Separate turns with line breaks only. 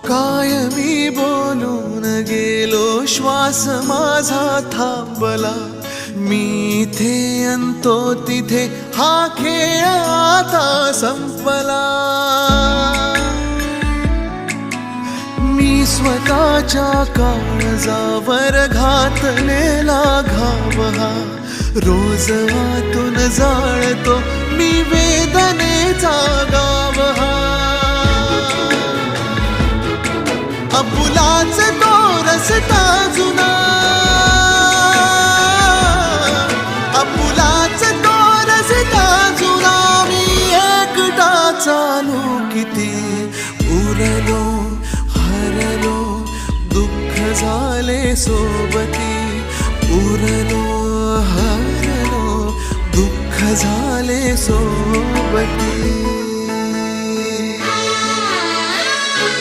काय मी बोलून गेलो, श्वास माझा थांबला. मी इथे अंतो तिथे हा खेळ आता संपला. मी स्वतःच्या काळजावर घातलेला घाव हा रोज आतून जाळतो मी वेदनेचा गाव हा. आपुलाच तो रस्ता जुना, आपुलाच तो रस्ता जुना. मी एकटा चालू किती उरलो हरलो, दुःख झाले सोबती. उरलो हरलो, दुःख झाले सोबती.